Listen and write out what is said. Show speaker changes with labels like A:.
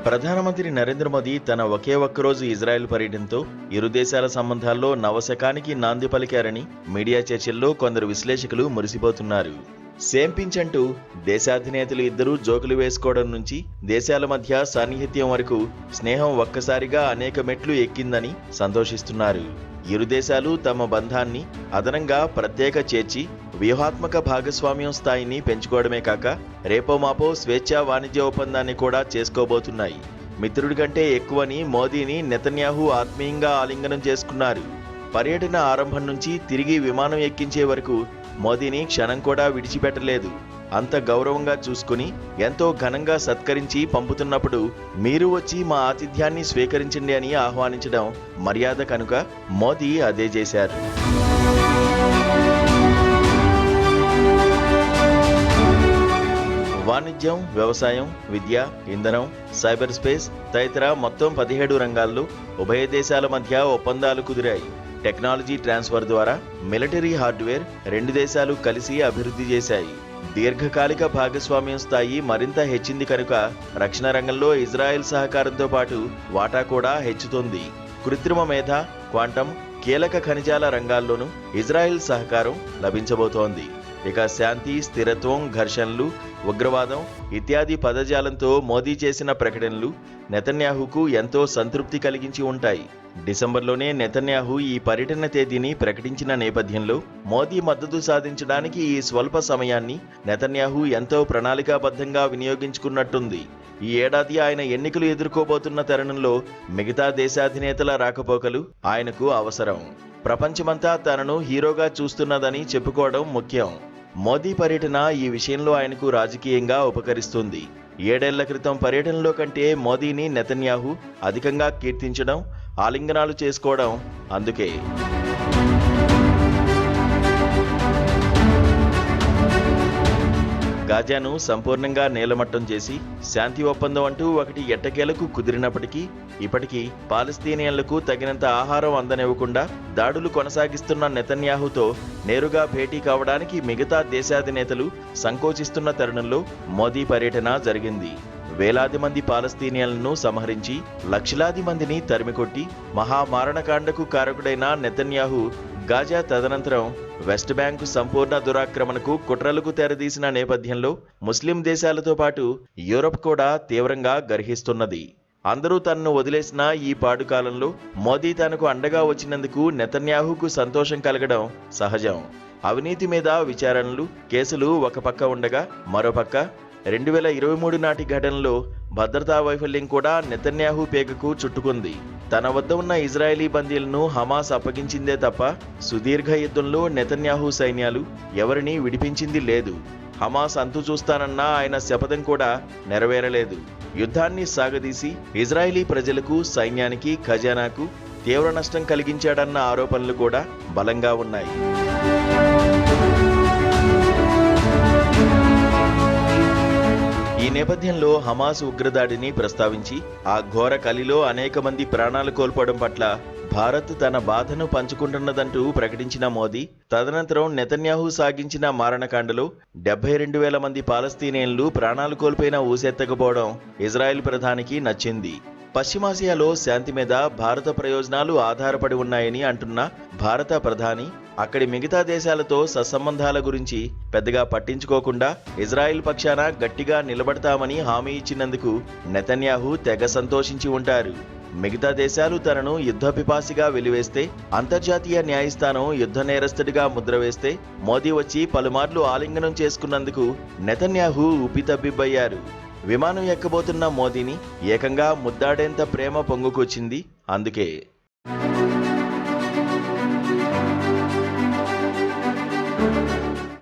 A: ప్రధానమంత్రి నరేంద్ర మోదీ తన ఒకే ఒక్కరోజు ఇజ్రాయెల్ పర్యటనతో ఇరు దేశాల సంబంధాల్లో నవశకానికి నాంది పలికారని మీడియా చర్చల్లో కొందరు విశ్లేషకులు మురిసిపోతున్నారు. సేమ్ పించ్ అంటూ దేశాధినేతలు ఇద్దరూ జోకులు వేసుకోవడం నుంచి దేశాల మధ్య సాన్నిహిత్యం వరకు స్నేహం ఒక్కసారిగా అనేక మెట్లు ఎక్కిందని సంతోషిస్తున్నారు. ఇరు దేశాలు తమ బంధాన్ని అదనంగా ప్రత్యేక చేర్చి వ్యూహాత్మక భాగస్వామ్యం స్థాయిని పెంచుకోవడమే కాక రేపో మాపో స్వేచ్ఛా వాణిజ్య ఒప్పందాన్ని కూడా చేసుకోబోతున్నాయి. మిత్రుడి కంటే ఎక్కువని మోదీని నెతన్యాహు ఆత్మీయంగా ఆలింగనం చేసుకున్నారు. పర్యటన ఆరంభం నుంచి తిరిగి విమానం ఎక్కించే వరకు మోదీని క్షణం కూడా విడిచిపెట్టలేదు. అంత గౌరవంగా చూసుకుని ఎంతో ఘనంగా సత్కరించి పంపుతున్నప్పుడు మీరు వచ్చి మా ఆతిథ్యాన్ని స్వీకరించండి అని ఆహ్వానించడం మర్యాద కనుక మోదీ అదే చేశారు. వాణిజ్యం, వ్యవసాయం, విద్య, ఇంధనం, సైబర్ స్పేస్ తదితర మొత్తం 17 రంగాల్లో ఉభయ దేశాల మధ్య ఒప్పందాలు కుదిరాయి. టెక్నాలజీ ట్రాన్స్ఫర్ ద్వారా మిలిటరీ హార్డ్వేర్ రెండు దేశాలు కలిసి అభివృద్ధి చేశాయి. దీర్ఘకాలిక భాగస్వామ్యం స్థాయి మరింత హెచ్చింది కనుక రక్షణ రంగంలో ఇజ్రాయెల్ సహకారంతో పాటు వాటా కూడా హెచ్చుతోంది. కృత్రిమ మేధ, క్వాంటం, కీలక ఖనిజాల రంగాల్లోనూ ఇజ్రాయెల్ సహకారం లభించబోతోంది. ఇక శాంతి, స్థిరత్వం, ఘర్షణలు, ఉగ్రవాదం ఇత్యాది పదజాలంతో మోదీ చేసిన ప్రకటనలు నెతన్యాహుకు ఎంతో సంతృప్తి కలిగించి ఉంటాయి. డిసెంబర్లోనే నెతన్యాహు ఈ పర్యటన తేదీని ప్రకటించిన నేపథ్యంలో మోదీ మద్దతు సాధించడానికి ఈ స్వల్ప సమయాన్ని నెతన్యాహు ఎంతో ప్రణాళికాబద్ధంగా వినియోగించుకున్నట్టుంది. ఈ ఏడాది ఆయన ఎన్నికలు ఎదుర్కోబోతున్న తరుణంలో మిగతా దేశాధినేతల రాకపోకలు ఆయనకు అవసరం. ప్రపంచమంతా తనను హీరోగా చూస్తున్నదని చెప్పుకోవడం ముఖ్యం. మోదీ పర్యటన ఈ విషయంలో ఆయనకు రాజకీయంగా ఉపకరిస్తుంది. 7 ఏళ్ల క్రితం పర్యటనలో కంటే మోదీని నెతన్యాహు అధికంగా కీర్తించడం, ఆలింగనాలు చేసుకోవడం అందుకే. గాజాను సంపూర్ణంగా నేలమట్టం చేసి శాంతి ఒప్పందం అంటూ ఒకటి ఎట్టకేలకు కుదిరినప్పటికీ ఇప్పటికీ పాలస్తీనియన్లకు తగినంత ఆహారం అందనివ్వకుండా దాడులు కొనసాగిస్తున్న నెతన్యాహుతో నేరుగా భేటీ కావడానికి మిగతా దేశాధినేతలు సంకోచిస్తున్న తరుణంలో మోదీ పర్యటన జరిగింది. వేలాది మంది పాలస్తీనియన్లను సంహరించి లక్షలాది మందిని తరిమికొట్టి మహామారణకాండకు కారకుడైన నెతన్యాహు గాజా తదనంతరం వెస్ట్ బ్యాంకు సంపూర్ణ దురాక్రమణకు కుట్రలకు తెరదీసిన నేపథ్యంలో ముస్లిం దేశాలతో పాటు యూరప్ కూడా తీవ్రంగా గర్హిస్తున్నది. అందరూ తనను వదిలేసిన ఈ పాడుకాలంలో మోదీ తనకు అండగా వచ్చినందుకు నెతన్యాహుకు సంతోషం కలగడం సహజం. అవినీతి మీద విచారణలు, కేసులు ఒక పక్క ఉండగా మరోపక్క 2023 నాటి ఘటనలో భద్రతా వైఫల్యం కూడా నెతన్యాహు పేగకు చుట్టుకుంది. తన వద్ద ఉన్న ఇజ్రాయేలీ బందీలను హమాస్ అప్పగించిందే తప్ప సుదీర్ఘ యుద్ధంలో నెతన్యాహు సైన్యాలు ఎవరినీ విడిపించింది లేదు. హమాస్ అంతు చూస్తానన్న ఆయన శపథం కూడా నెరవేరలేదు. యుద్ధాన్ని సాగదీసి ఇజ్రాయేలీ ప్రజలకు, సైన్యానికి, ఖజానాకు తీవ్ర నష్టం కలిగించాడన్న ఆరోపణలు కూడా బలంగా ఉన్నాయి. ఈ నేపథ్యంలో హమాస్ ఉగ్రదాడిని ప్రస్తావించి ఆ ఘోర కలిలో అనేక మంది ప్రాణాలు కోల్పోవడం పట్ల భారత్ తన బాధను పంచుకుంటున్నదంటూ ప్రకటించిన మోదీ తదనంతరం నెతన్యాహు సాగించిన మారణకాండలో 72,000 మంది పాలస్తీనియన్లు ప్రాణాలు కోల్పోయిన ఊసెత్తకపోవడం ఇజ్రాయెల్ ప్రధానికి నచ్చింది. పశ్చిమాసియాలో శాంతి మీద భారత ప్రయోజనాలు ఆధారపడి ఉన్నాయని అంటున్న భారత ప్రధాని అక్కడి మిగతా దేశాలతో సత్సంబంధాల గురించి పెద్దగా పట్టించుకోకుండా ఇజ్రాయెల్ పక్షాన గట్టిగా నిలబడతామని హామీ ఇచ్చినందుకు నెతన్యాహు తెగ సంతోషించి ఉంటారు. మిగతా దేశాలు తనను యుద్ధపిపాసిగా వెలివేస్తే, అంతర్జాతీయ న్యాయస్థానం యుద్ధ నేరస్తుడిగా ముద్ర వేస్తే మోదీ వచ్చి పలుమార్లు ఆలింగనం చేసుకున్నందుకు నెతన్యాహు ఉపితబ్బిబ్బయ్యారు. విమానం ఎక్కబోతున్న మోదీని ఏకంగా ముద్దాడేంత ప్రేమ పొంగుకొచ్చింది అందుకే.